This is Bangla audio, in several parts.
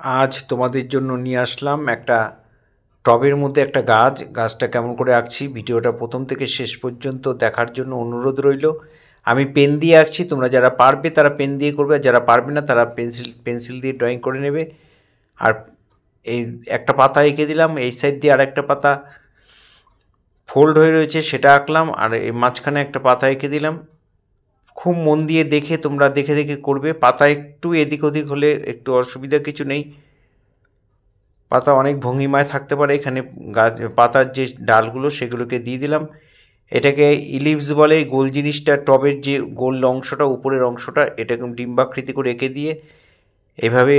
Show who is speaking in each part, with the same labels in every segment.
Speaker 1: আজ তোমাদের জন্য নিয়ে আসলাম একটা টবের মধ্যে একটা গাছটা কেমন করে আঁকছি ভিডিওটা প্রথম থেকে শেষ পর্যন্ত দেখার জন্য অনুরোধ রইল। আমি পেন দিয়ে আঁকছি, তোমরা যারা পারবে তারা পেন দিয়ে করবে, আর যারা পারবে না তারা পেন্সিল দিয়ে ড্রয়িং করে নেবে। আর এই একটা পাতা এঁকে দিলাম, এই সাইড দিয়ে আর একটা পাতা ফোল্ড হয়ে রয়েছে সেটা আঁকলাম, আর এই মাঝখানে একটা পাতা এঁকে দিলাম। খুব মন দিয়ে দেখে তোমরা দেখে দেখে করবে। পাতা একটু এদিক ওদিক হলে একটু অসুবিধা কিছু নেই, পাতা অনেক ভঙ্গিমায় থাকতে পারে। এখানে গাছ পাতার যে ডালগুলো সেগুলোকে দিয়ে দিলাম। এটাকে ইলিপস বলে, এই গোল জিনিসটা, টবের যে গোল অংশটা, উপরের অংশটা, এটাকে ডিম্বাকৃতি করে এঁকে দিয়ে এভাবে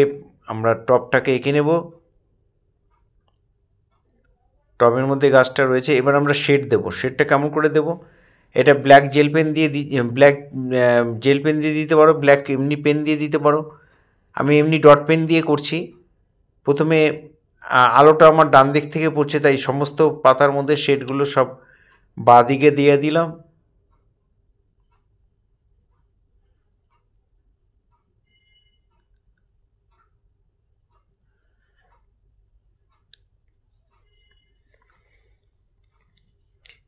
Speaker 1: আমরা টবটাকে এঁকে নেব। টবের মধ্যে গাছটা রয়েছে, এবার আমরা শেড দেব। শেডটা কেমন করে দেব, এটা ব্ল্যাক জেল পেন দিয়ে ব্ল্যাক জেল পেন দিয়ে দিতে পারো, ব্ল্যাক এমনি পেন দিয়ে দিতে পারো। আমি এমনি ডট পেন দিয়ে করছি। প্রথমে আলোটা আমার ডান দিক থেকে পড়ছে, তাই সমস্ত পাতার মধ্যে শেডগুলো সব বাঁ দিকে দিয়ে দিলাম।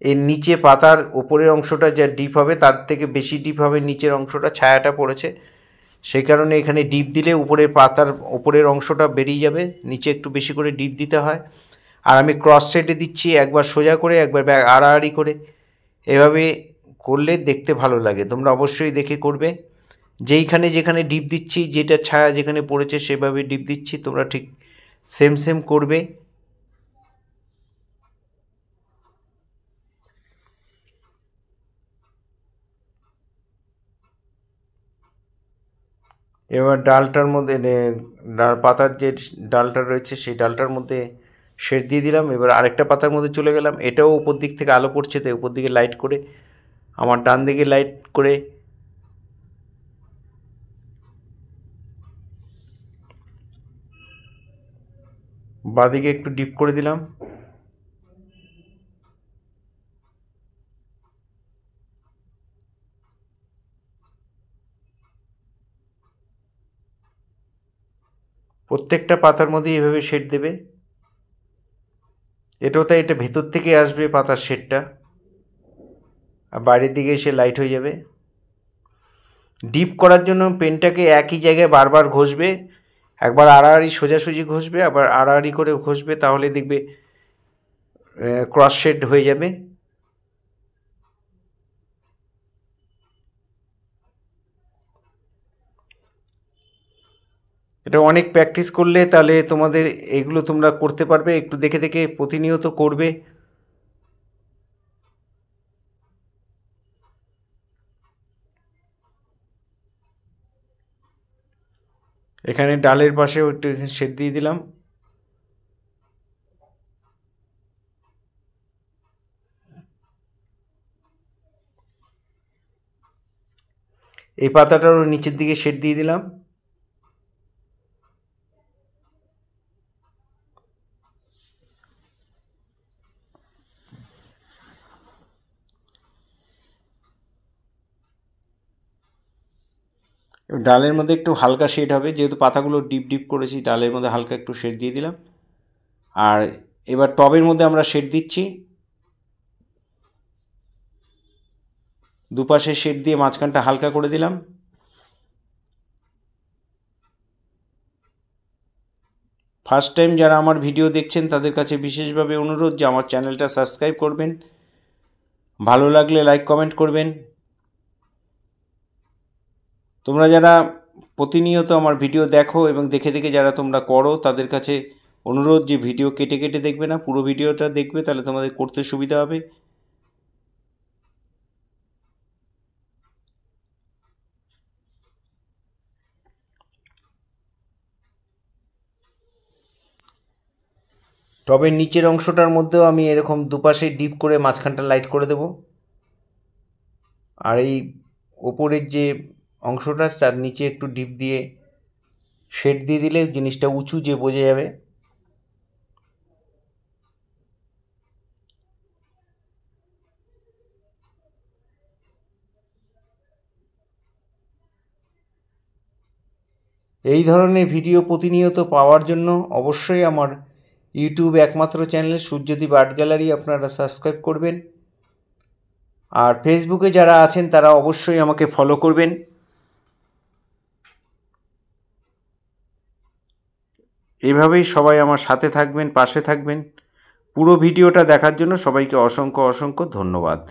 Speaker 1: এর নিচে পাতার ওপরের অংশটা যা ডিপ হবে তার থেকে বেশি ডিপ হবে নিচের অংশটা, ছায়াটা পড়েছে সেই কারণে এখানে ডিপ দিলে উপরের পাতার ওপরের অংশটা বেরিয়ে যাবে, নিচে একটু বেশি করে ডিপ দিতে হয়। আর আমি ক্রস সেটে দিচ্ছি, একবার সোজা করে একবার আড়াআড়ি করে। এভাবে করলে দেখতে ভালো লাগে, তোমরা অবশ্যই দেখে করবে। যেইখানে যেখানে ডিপ দিচ্ছি, যেটা ছায়া যেখানে পড়েছে সেভাবে ডিপ দিচ্ছি, তোমরা ঠিক সেম সেম করবে। এবার ডালটার মধ্যে পাতার যে ডালটা রয়েছে সেই ডালটার মধ্যে শেড দিয়ে দিলাম। এবার আরেকটা পাতার মধ্যে চলে গেলাম, এটাও উপর দিক থেকে আলো পড়ছে তাই উপর দিকে লাইট করে, আমার ডান দিকে লাইট করে বাঁদিকে একটু ডিপ করে দিলাম। প্রত্যেকটা পাতার মধ্যে এভাবে শেড দেবে। এটাও তাই, এটা ভেতর থেকে আসবে পাতার শেডটা, আর বাইরের দিকে এসে লাইট হয়ে যাবে। ডিপ করার জন্য পেনটাকে একই জায়গায় বারবার ঘষবে, একবার আড়াআড়ি সোজাসুজি ঘষবে, আবার আড়াআড়ি করে ঘষবে, তাহলে দেখবে ক্রস শেড হয়ে যাবে। এটা অনেক প্র্যাকটিস করলে তাহলে তোমাদের এগুলো তোমরা করতে পারবে, একটু দেখে দেখে প্রতিনিয়ত করবে। এখানে ডালের পাশেও একটু শেড দিয়ে দিলাম। এই পাতাটারও নিচের দিকে শেড দিয়ে দিলাম। ডালের মধ্যে একটু হালকা শেড হবে, যেহেতু পাতাগুলো ডিপ ডিপ করেছি, ডালের মধ্যে হালকা একটু শেড দিয়ে দিলাম। আর এবার টবের মধ্যে আমরা শেড দিচ্ছি, দুপাশে শেড দিয়ে মাঝখানটা হালকা করে দিলাম। ফার্স্ট টাইম যারা আমার ভিডিও দেখছেন তাদের কাছে বিশেষভাবে অনুরোধ যে আমার চ্যানেলটা সাবস্ক্রাইব করবেন, ভালো লাগলে লাইক কমেন্ট করবেন। তোমরা যারা প্রতিনিয়ত আমার ভিডিও দেখো এবং দেখে দেখে যারা তোমরা করো তাদের কাছে অনুরোধ যে ভিডিও কেটে কেটে দেখবে না, পুরো ভিডিওটা দেখবে, তাহলে তোমাদের করতে সুবিধা হবে। টবের নিচের অংশটার মধ্যেও আমি এরকম দুপাশে ডিপ করে মাঝখানটা লাইট করে দেব। আর এই ওপরের যে অংশটা তার নিচে একটু ডিপ দিয়ে শেড দিয়ে দিলে জিনিসটা উঁচু যে বোঝা যাবে। এই ধরনের ভিডিও প্রতিনিয়ত পাওয়ার জন্য অবশ্যই আমার ইউটিউব একমাত্র চ্যানেল সূর্যদীপ আর্ট গ্যালারি আপনারা সাবস্ক্রাইব করবেন। আর ফেসবুকে যারা আছেন তারা অবশ্যই আমাকে ফলো করবেন। এভাবেই সবাই আমার সাথে থাকবেন, পাশে থাকবেন। পুরো ভিডিওটা দেখার জন্য সবাইকে অসংখ্য অসংখ্য ধন্যবাদ।